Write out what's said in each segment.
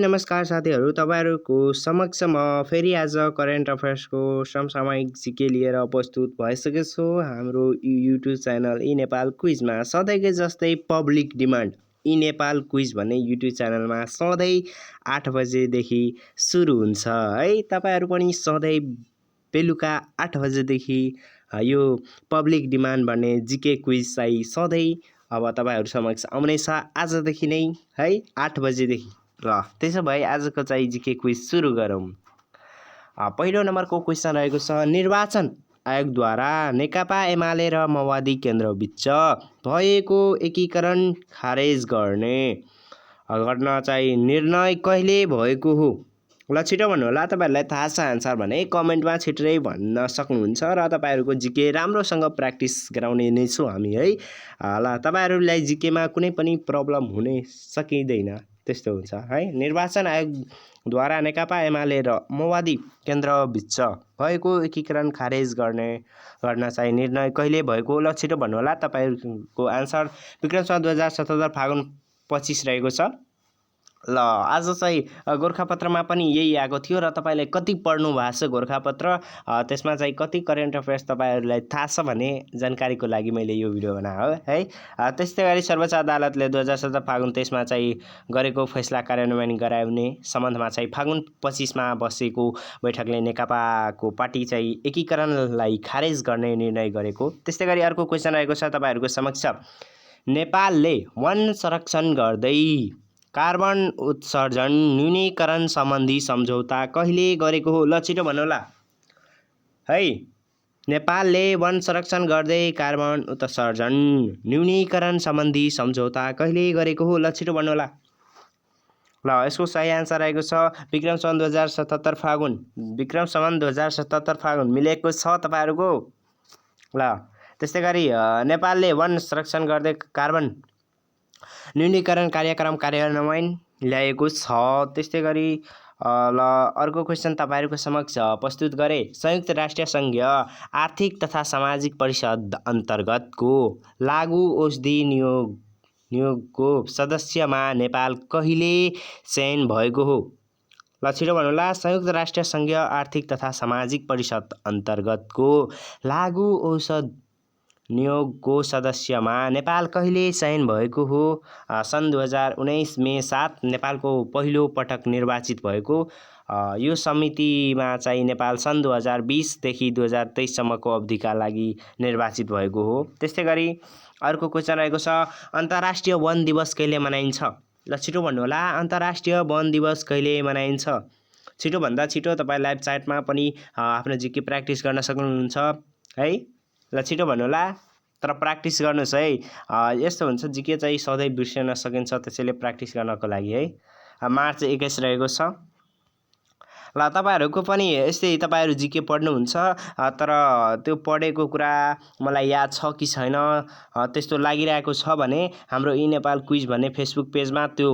नमस्कार साथीहरू, तपाईँहरूको समक्ष म फेरि आज करेन्ट अफेयर्सको समसामयिक जिके लिएर प्रस्तुत भइसकेको छु। हाम्रो युट्युब च्यानल इ नेपाल क्विजमा सधैँकै जस्तै पब्लिक डिमान्ड इ नेपाल क्विज भन्ने युट्युब च्यानलमा सधैँ 8 बजेदेखि सुरु हुन्छ है। तपाईँहरू पनि सधैँ बेलुका 8 बजेदेखि यो पब्लिक डिमान्ड भन्ने जिके क्विज चाहिँ सधैँ अब तपाईँहरू समक्ष आउनेछ आजदेखि नै है 8 बजेदेखि। ल त्यसो भए आजको चाहिँ जिके क्विज सुरु गरौँ। पहिलो नम्बरको क्वेसन रहेको छ, निर्वाचन आयोगद्वारा नेकपा एमाले र माओवादी केन्द्रबीच भएको एकीकरण खारेज गर्न चाहिँ निर्णय कहिले भएको हो? ल छिटो भन्नु होला, तपाईँहरूलाई थाहा छ आन्सर भने कमेन्टमा छिटै भन्न सक्नुहुन्छ र तपाईँहरूको जिके राम्रोसँग प्र्याक्टिस गराउने नै छु हामी है। ल तपाईँहरूलाई जिकेमा कुनै पनि प्रब्लम हुने सकिँदैन, त्यस्तो हुन्छ है। निर्वाचन आयोगद्वारा नेकपा एमाले र माओवादी केन्द्रबीच भएको एकीकरण खारेज गर्न चाहिँ निर्णय कहिले भएको? ल छिटो भन्नु होला, तपाईँहरूको आन्सर विक्रम सम्वत 2077 फागुन 25 रहेको छ। ल आज चाहिँ गोर्खापत्रमा पनि यही आएको थियो र तपाईँले कति पढ्नु भएको छ गोर्खापत्र, त्यसमा चाहिँ कति करेन्ट अफेयर्स तपाईँहरूलाई थाहा छ भने जानकारीको लागि मैले यो भिडियो बनाएको है। त्यस्तै गरी सर्वोच्च अदालतले 2017 फागुन 23मा चाहिँ गरेको फैसला कार्यान्वयन गराउने सम्बन्धमा चाहिँ फागुन 25मा बसेको बैठकले नेकपाको पार्टी चाहिँ एकीकरणलाई खारेज गर्ने निर्णय गरेको। त्यस्तै गरी अर्को क्वेसन रहेको छ तपाईँहरूको समक्ष, नेपालले वन संरक्षण गर्दै कार्बन उत्सर्जन न्यूनीकरण सम्बन्धी सम्झौता कहिले गरेको हो? ल छिटो भन्नु होला है। नेपालले वन संरक्षण गर्दै कार्बन उत्सर्जन न्यूनीकरण सम्बन्धी सम्झौता कहिले गरेको हो? ल छिटो भन्नु होला। ल यसको सही आन्सर रहेको छ विक्रम सम्वत 2077 फागुन। विक्रम सम्वत 2077 फागुन मिलेको छ तपाईँहरूको। ल त्यस्तै गरी नेपालले वन संरक्षण गर्दै कार्बन न्यूनीकरण कार्यक्रम कार्यान्वयन ल्याएको छ। त्यस्तै गरी ल अर्को क्वेसन तपाईँहरूको समक्ष प्रस्तुत गरे, संयुक्त राष्ट्र सङ्घीय आर्थिक तथा सामाजिक परिषद अन्तर्गतको लागु औषधि नियोगको सदस्यमा नेपाल कहिले चयन भएको हो? ल छिटो भन्नु होला, संयुक्त राष्ट्र सङ्घीय आर्थिक तथा सामाजिक परिषद अन्तर्गतको लागु औषध नियोगको सदस्यमा नेपाल कहिले चयन भएको हो? सन् 2019 मे 7 नेपालको पहिलो पटक निर्वाचित भएको यो समितिमा चाहिँ नेपाल सन् 2020 देखि 2023सम्मको अवधिका लागि निर्वाचित भएको हो। त्यस्तै गरी अर्को क्वेसन रहेको छ, अन्तर्राष्ट्रिय वन दिवस कहिले मनाइन्छ? ल छिटो भन्नु होला, अन्तर्राष्ट्रिय वन दिवस कहिले मनाइन्छ? छिटोभन्दा छिटो तपाईँ लाइभ च्याटमा पनि आफ्नो जिके प्र्याक्टिस गर्न सक्नुहुन्छ है। ल छिटो भन्नु होला, तर प्र्याक्टिस गर्नुहोस् है। यस्तो हुन्छ जिके चाहिँ सधैँ बिर्सन सकिन्छ, त्यसैले प्र्याक्टिस गर्नको लागि है। मार्च 21 रहेको छ। ल तपाईँहरूको पनि यस्तै तपाईँहरू जिके पढ्नुहुन्छ, तर त्यो पढेको कुरा मलाई याद छ कि छैन त्यस्तो लागिरहेको छ भने हाम्रो इ नेपाल क्विज भन्ने फेसबुक पेजमा त्यो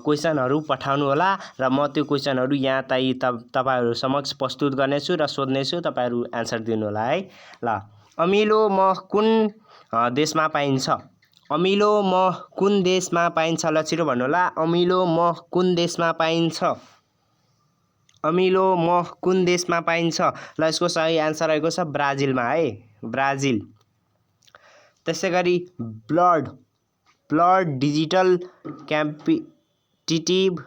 क्वेसनहरू पठाउनु होला र म त्यो क्वेसनहरू यहाँ तपाईँहरू समक्ष प्रस्तुत गर्नेछु र सोध्नेछु, तपाईँहरू एन्सर दिनु होला है। ल अमिलो मह कुन देशमा पाइन्छ? अमिलो मह कुन देशमा पाइन्छ? ल छिटो भन्नु होला, अमिलो मह कुन देशमा पाइन्छ? अमिलो मह कुन देशमा पाइन्छ? ल यसको सही आन्सर रहेको छ ब्राजिलमा है, ब्राजिल। त्यसै गरी ब्लड डिजिटल कम्पिटिटिभनेस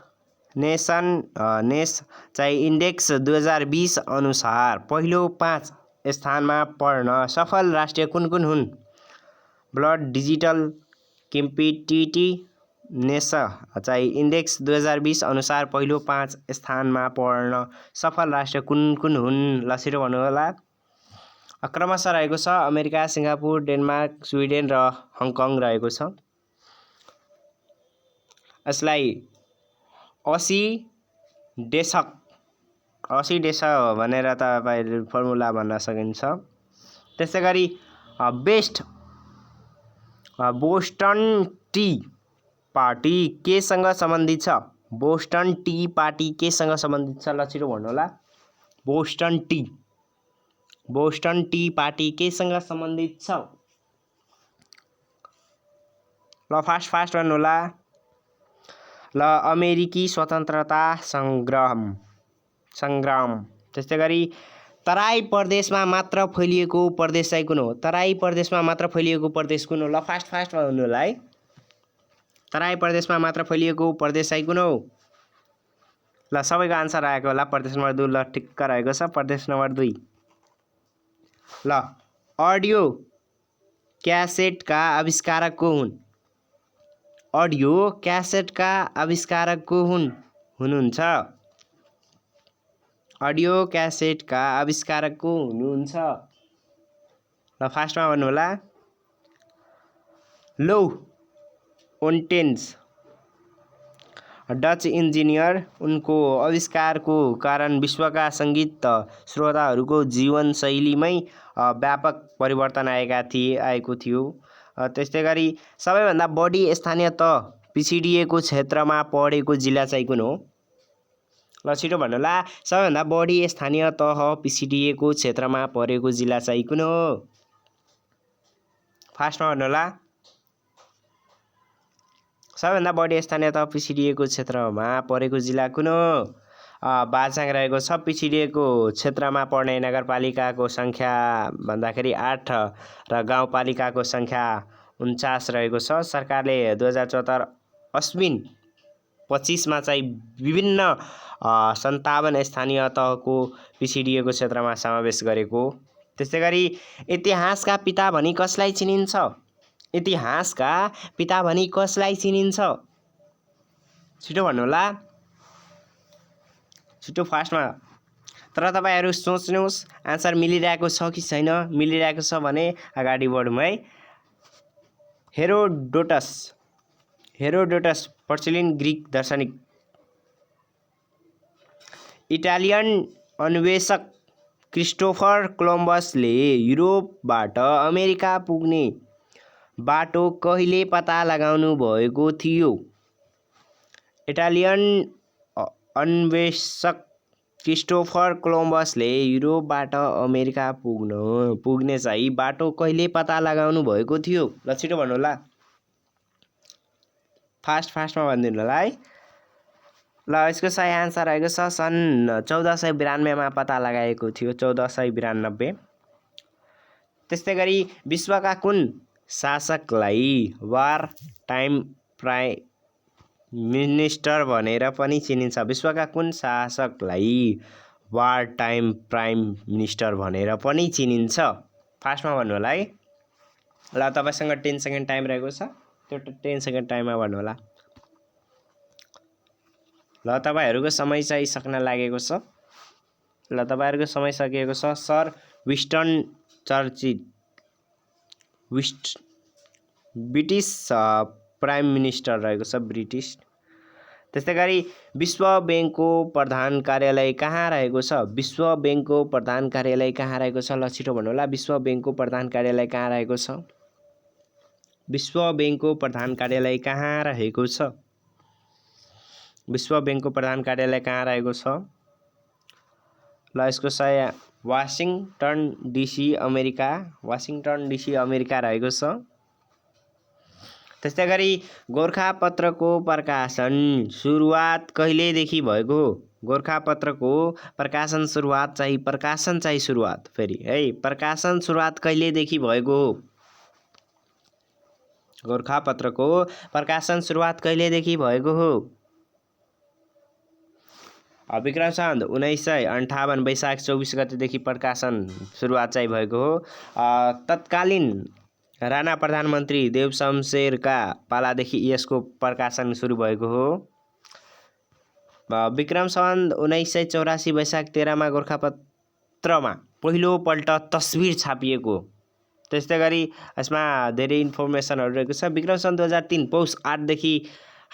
चाहिँ इन्डेक्स 2020 अनुसार पहिलो 5 स्थानमा पढ्न सफल राष्ट्र कुन कुन हुन्? ब्लड डिजिटल कम्पिटिटिभनेस चाहिँ इन्डेक्स 2020 अनुसार पहिलो 5 स्थानमा पढ्न सफल राष्ट्र कुन कुन हुन्? ल छिटो भन्नु होला। क्रमशः रहेको छ अमेरिका, सिङ्गापुर, डेनमार्क, स्विडेन र हङकङ रहेको छ। यसलाई 80 दशक भनेर तपाईँ फर्मुला भन्न सकिन्छ। त्यसै गरी बोस्टन टी पार्टी केसँग सम्बन्धित छ? बोस्टन टी पार्टी केसँग सम्बन्धित छ? ल छिटो भन्नु होला, बोस्टन टी पार्टी केसँग सम्बन्धित छ? ल फास्ट भन्नु होला। ल अमेरिकी स्वतन्त्रता सङ्ग्राम। त्यस्तै गरी तराई प्रदेशमा मात्र फैलिएको प्रदेश चाहिँ कुन हो? तराई प्रदेशमा मात्र फैलिएको प्रदेश कुन हो? ल फास्टमा भन्नु होला है। तराई प्रदेशमा मात्र फैलिएको प्रदेश चाहिँ कुन हो? ल सबैको आन्सर आएको होला। प्रदेश नम्बर 2 ल ठिक्क रहेको छ। प्रदेश नम्बर 2। ल अडियो क्यासेटका आविष्कारक को हुन्? अडियो क्यासेटका आविष्कारक को हुनुहुन्छ? अडियो क्यासेटका आविष्कारक को हुनुहुन्छ? ल फास्टमा भन्नु होला। लो ओन्टेन्स डच इन्जिनियर। उनको आविष्कारको कारण विश्वका सङ्गीत श्रोताहरूको जीवनशैलीमै व्यापक परिवर्तन आएको थियो। त्यस्तै गरी सबैभन्दा बढी स्थानीय तह पिछडिएको क्षेत्रमा परेको जिल्ला चाहिँ कुन हो? ल छिटो भन्नु होला। सबैभन्दा बढी स्थानीय तह पिछडिएको क्षेत्रमा परेको जिल्ला चाहिँ कुन हो? फास्टमा भन्नु होला। सबैभन्दा बढी स्थानीय तह पिछडिएको क्षेत्रमा परेको जिल्ला कुन हो? बाछाङ रहेको छ। पिछडिएको क्षेत्रमा पर्ने नगरपालिकाको सङ्ख्या भन्दाखेरि 8 र गाउँपालिकाको सङ्ख्या 49 रहेको छ। सरकारले 2074 अश्विन 25 मा चाहिँ विभिन्न 57 स्थानीय तहको पिछडिएको क्षेत्रमा समावेश गरेको। त्यस्तै गरी इतिहासका पिता भनी कसलाई चिनिन्छ? इतिहासका पिता भनी कसलाई चिनिन्छ? छिटो भन्नु होला। छिटो फास्टमा। तर तपाईहरु सोच्नुहोस् आन्सर मिलिरहेको छ कि छैन। मिलिरहेको छ भने अगाडि बढौँ है। हेरोडोटस प्रचलिन ग्रीक दार्शनिक। इटालियन अन्वेषक क्रिस्टोफर कोलम्बसले युरोपबाट अमेरिका पुग्ने बाटो कहिले पत्ता लगाउनु भएको थियो? इटालियन अन्वेषक क्रिस्टोफर कोलम्बसले युरोपबाट अमेरिका पुग्ने चाहिँ बाटो कहिले पत्ता लगाउनु भएको थियो? ल छिटो भन्नु होला। फास्टमा भनिदिनु होला है। ल यसको सही आन्सर रहेको छ सन् 1492 मा पत्ता लगाएको थियो। 1492। त्यस्तै गरी विश्वका कुन शासकलाई वार टाइम प्राइम मिनिस्टर भनेर पनि चिनिन्छ? विश्वका कुन शासकलाई वार टाइम प्राइम मिनिस्टर भनेर पनि चिनिन्छ? फास्टमा भन्नु होला है। ल तपाईसँग 10 सेकेन्ड टाइम रहेको छ। त्यो 10 सेकेन्ड टाइममा भन्नु होला। ल तपाईहरुको समय चाहिँ सक्न लागेको छ। ल तपाईहरुको समय सकिएको छ। Sir Winston Churchill British prime minister रहेको छ। ब्रिटिश। त्यस्तै गरी विश्व बैंकको प्रधान कार्यालय कहाँ रहेको छ? विश्व बैंकको प्रधान कार्यालय कहाँ रहेको छ? ल छिटो भन्नु होला। विश्व बैंकको प्रधान कार्यालय कहाँ रहेको छ? विश्व बैंकको प्रधान कार्यालय कहाँ रहेको छ? विश्व बैंकको प्रधान कार्यालय कहाँ रहेको छ? ल यसको सही Washington DC America. Washington DC America रहेको छ। त्यस्तै गरी गोरखापत्रको प्रकाशन सुरुवात कहिलेदेखि भएको हो? गोरखापत्रको प्रकाशन सुरुवात कहिलेदेखि भएको हो? गोरखापत्रको प्रकाशन सुरुवात कहिलेदेखि भएको हो? विक्रम सम्वत 1958 वैशाख 24 गतेदेखि प्रकाशन सुरुवात चाहिँ भएको हो। तत्कालीन राणा प्रधानमन्त्री देवशमशेरका पालादेखि यसको प्रकाशन सुरु भएको हो। विक्रम सम्वत 1984 वैशाख 13 मा गोरखापत्रमा पहिलो पल्ट तस्बिर छापिएको। त्यस्तै गरी यसमा धेरै इन्फर्मेसनहरु रहेको छ। विक्रम सम्वत 2003 पौष 8 देखि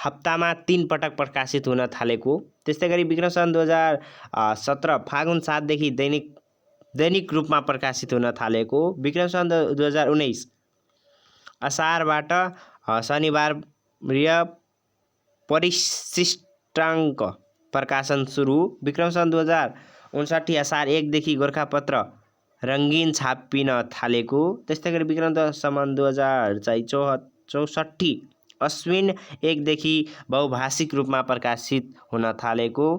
हप्तामा 3 पटक प्रकाशित हुन थालेको। त्यस्तै गरी विक्रम सम्वत 2017 फागुन 7 देखि दैनिक रूपमा प्रकाशित हुन थालेको। विक्रम सम्वत 2019 असारबाट शनिबार परिशिष्टांक प्रकाशन सुरु। विक्रम सम्वत 2059 असार 1 देखि गोरखापत्र रंगीन छापिन थालेको। त्यस्तै गरी विक्रम सम्वत 2064 अश्विन 1 देखि बहुभाषिक रूपमा प्रकाशित हुन थालेको।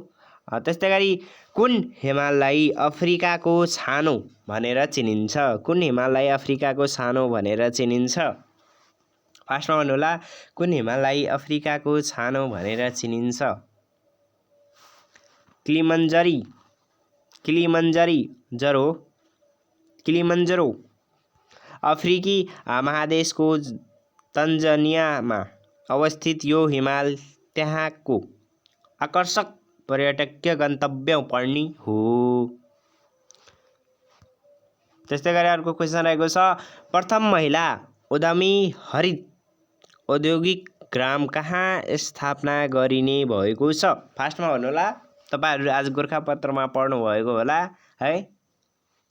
त्यस्तै गरी कुन हिमाललाई अफ्रिकाको छानो भनेर चिनिन्छ? कुन हिमाललाई अफ्रिकाको छानो भनेर चिनिन्छ? फर्स्टमा भन्नुहोला, कुन हिमाललाई अफ्रिकाको छानो भनेर चिनिन्छ? किलिमन्जरो। अफ्रिकी महादेशको तन्जानियामा अवस्थित यो हिमाल त्यहाँको आकर्षक पर्यटकीय गन्तव्य पनि हो। त्यस्तै गरी अर्को क्वेसन रहेको छ, प्रथम महिला उद्यमी हरित औद्योगिक ग्राम कहाँ स्थापना गरिने भएको छ? फर्स्टमा भन्नुहोला, तपाईहरु आज गोरखापत्रमा पढ्नु भएको होला है।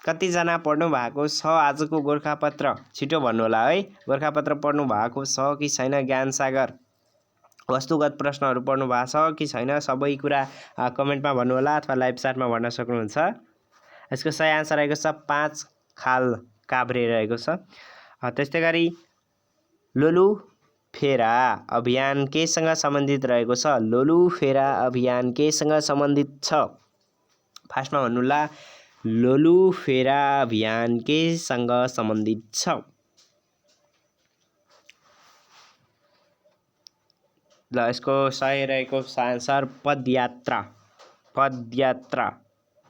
कतिजना पढ्नु भएको छ आजको गोरखापत्र? छिटो भन्नुहोला है। गोरखापत्र पढ्नु भएको छ कि छैन? ज्ञान सागर वस्तुगत प्रश्नहरू पढ्नु भएको छ कि छैन? सबै कुरा कमेन्टमा भन्नुहोला अथवा लाइभ च्याटमा भन्न सक्नुहुन्छ। यसको सही आन्सर रहेको छ 5 खाल काभ्रे रहेको छ। त्यस्तै गरी लोलुफेरा अभियान केसँग सम्बन्धित रहेको छ? लोलुफेरा अभियान केसँग सम्बन्धित छ? फर्स्टमा भन्नुहोला, लोलुफेरा अभियान केसँग सम्बन्धित छ? ल यसको सही रहेको आन्सर पदयात्रा।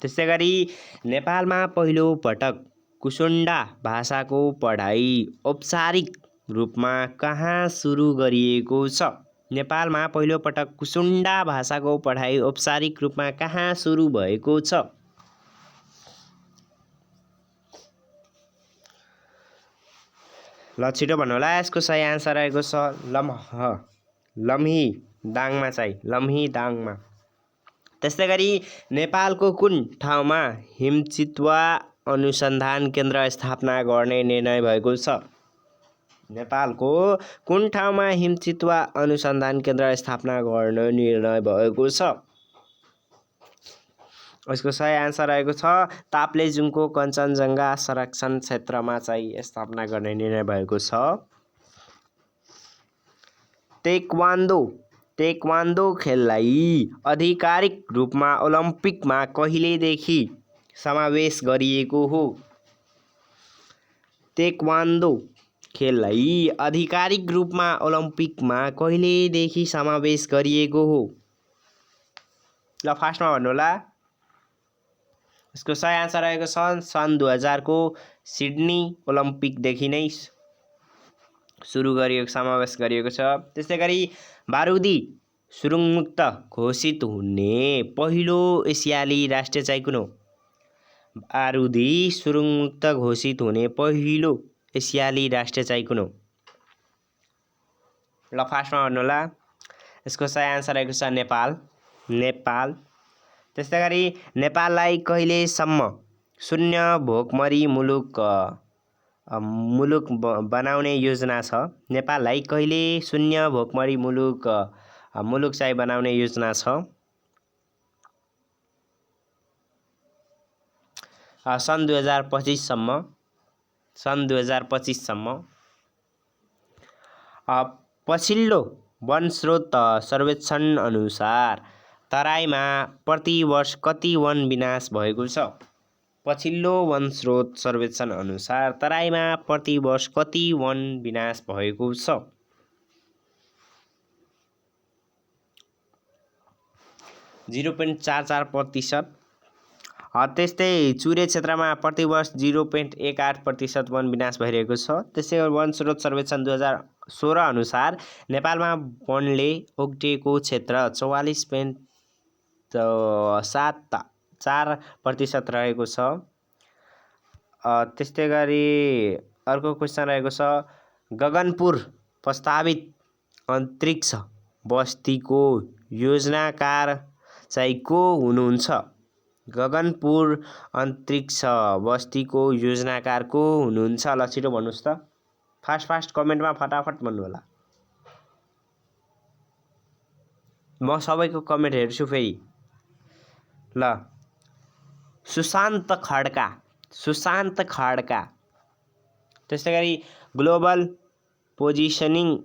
त्यस्तै गरी नेपालमा पहिलो पटक कुसुन्डा भाषाको पढाइ औपचारिक रूपमा कहाँ सुरु गरिएको छ? नेपालमा पहिलो पटक कुसुन्डा भाषाको पढाइ औपचारिक रूपमा कहाँ सुरु भएको छ? ल छिटो भन्नुहोला। यसको सही आन्सर रहेको छ लम्हीदाङमा। त्यस्तै गरी नेपालको कुन ठाउँमा हिमचितुवा अनुसन्धान केन्द्र स्थापना गर्ने निर्णय भएको छ? नेपालको कुन ठाउँमा हिमचितुवा अनुसन्धान केन्द्र स्थापना गर्ने निर्णय भएको छ? यसको सही आन्सर रहेको छ ताप्लेजुङको कञ्चनजङ्घा संरक्षण क्षेत्रमा चाहिँ स्थापना गर्ने निर्णय भएको छ। टेक्वान्डो खेललाई आधिकारिक रूपमा ओलम्पिकमा कहिलेदेखि समावेश गरिएको हो? टेक्वान्डो खेललाई आधिकारिक रूपमा ओलम्पिकमा कहिलेदेखि समावेश गरिएको हो? ल फर्स्टमा भन्नुहोला। यसको सही आन्सर रहेको छ सन् 2000 को सिडनी ओलम्पिकदेखि नै समावेश गरिएको छ। त्यस्तै गरी बारुदी सुरुङमुक्त घोषित हुने पहिलो एसियाली राष्ट्र चाहिँ कुन हो? बारुदी सुरुङमुक्त घोषित हुने पहिलो एसियाली राष्ट्र चाहिँ कुन हो? ल फर्स्टमा भन्नुहोला। यसको सही आन्सर रहेको छ नेपाल। त्यस्तै गरी नेपाललाई कहिलेसम्म शून्य भोकमरी मुलुक बनाउने योजना छ? नेपाललाई कहिले शून्य भोकमरी मुलुक चाहिँ बनाउने योजना छ? सन् 2025 सम्म। पछिल्लो वन स्रोत सर्वेक्षण अनुसार तराईमा प्रति वर्ष कति वन विनाश भएको छ? पछिल्लो वन स्रोत सर्वेक्षण अनुसार तराईमा प्रति वर्ष कति वन विनाश भएको छ? 0.44%। त्यस्तै चुरे क्षेत्रमा प्रति वर्ष 0.18% वन विनाश भइरहेको छ। त्यसै गरी वन स्रोत सर्वेक्षण 2016 अनुसार नेपालमा वनले ओगटेको क्षेत्र 44.74% रहेको छ। त्यस्तै गरी अर्को क्वेसन रहेको छ गगनपुर प्रस्तावित अन्तरिक्ष बस्तीको योजनाकार चाहिँ को हुनुहुन्छ? गगनपुर अन्तरिक्ष बस्तीको योजनाकार को हुनुहुन्छ? ल छिटो भन्नुहोस् त। फास्ट कमेन्टमा फटाफट भन्नु होला। म सबैको कमेन्ट हेर्छु फेरि। ल सुशान्त खड्का। त्यस्तै गरी ग्लोबल पोजिसनिङ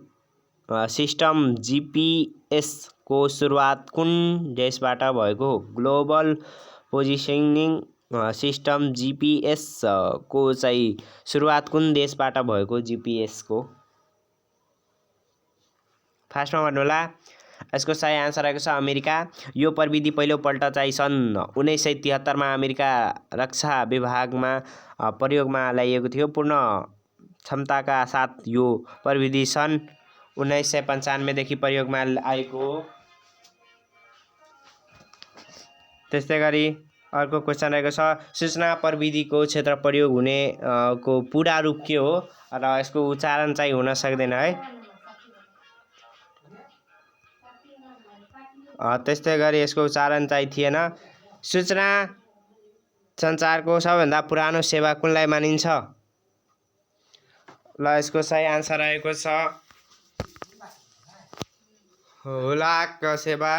सिस्टम GPS को सुरुवात कुन देशबाट भएको हो? ग्लोबल पोजिसनिङ सिस्टम GPS को चाहिँ सुरुवात कुन देशबाट भएको GPS को? फास्टमा भन्नु होला। यसको सही आन्सर आएको छ अमेरिका। यो प्रविधि पहिलोपल्ट चाहिँ सन् 1973 मा अमेरिका रक्षा विभागमा प्रयोगमा ल्याइएको थियो। पूर्ण क्षमताका साथ यो प्रविधि सन् 1995 देखि प्रयोगमा आएको हो। त्यस्तै गरी अर्को क्वेशन रहेको छ, सूचना प्रविधिको क्षेत्र प्रयोग हुने को पूरा रूप के हो र यसको उच्चारण चाहिँ हुन सक्दैन है। त्यस्तै गरी यसको उच्चारण चाहिँ थिएन। सूचना सञ्चारको सबैभन्दा पुरानो सेवा कुनलाई मानिन्छ? ल यसको सही आन्सर आएको छ हुलाक सेवा।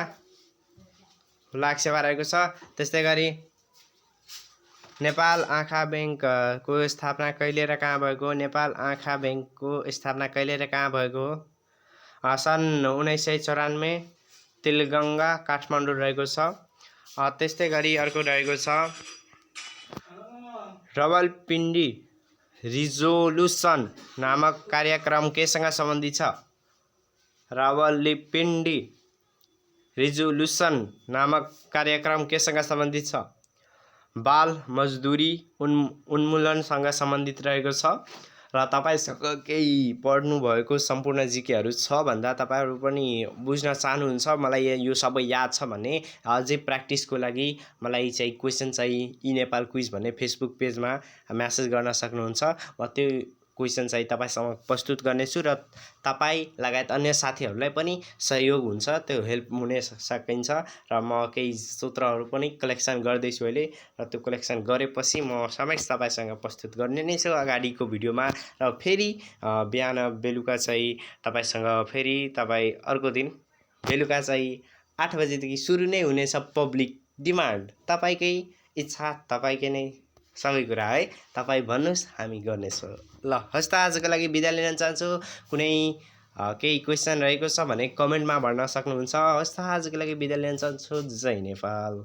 हुलाक सेवा रहेको छ। त्यस्तै गरी नेपाल आँखा बैंकको स्थापना कहिले र कहाँ भएको हो? नेपाल आँखा बैंकको स्थापना कहिले र कहाँ भएको हो? सन् 1994 तिलगङ्गा काठमाडौँ रहेको छ। त्यस्तै गरी अर्को रहेको छ रावलपिण्डी रिजोल्युसन नामक कार्यक्रम केसँग सम्बन्धित छ? रावलपिण्डी रिजोल्युसन नामक कार्यक्रम केसँग सम्बन्धित छ? बाल मजदुरी उन्मूलनसँग सम्बन्धित रहेको छ। र तपाईसँग केही पढ्नु भएको सम्पूर्ण जिकेहरू छ भन्दा तपाईहरु पनि बुझ्न चाहनुहुन्छ, मलाई यो सबै याद छ भने अझै प्र्याक्टिसको लागि मलाई चाहिँ क्वेशन चाहिँ ई नेपाल क्विज भन्ने फेसबुक पेजमा मेसेज गर्न सक्नुहुन्छ। म त्यो क्वेशन चाहिँ तपाईसँग प्रस्तुत गर्नेछु र तपाई लगायत अन्य साथीहरूलाई पनि सहयोग हुन्छ, त्यो हेल्प हुन सकिन्छ। र म केही सूत्रहरू पनि कलेक्सन गर्दैछु अहिले र त्यो कलेक्सन गरेपछि म समक्ष तपाईसँग प्रस्तुत गर्ने नै छु अगाडिको भिडियोमा। र फेरि बिहान बेलुका चाहिँ तपाईसँग फेरि तपाई अर्को दिन बेलुका चाहिँ 8 बजेदेखि सुरु नै हुनेछ पब्लिक डिमान्ड। तपाईकै इच्छा, तपाईकै नै सबै कुरा है। तपाई भन्नुस् हामी गर्नेछौँ। ल हस् त आजको लागि बिदा लिन चाहन्छु। कुनै केही क्वेशन रहेको छ भने कमेन्टमा भन्न सक्नुहुन्छ। हस् त आजको लागि बिदा लिन चाहन्छु। जय नेपाल।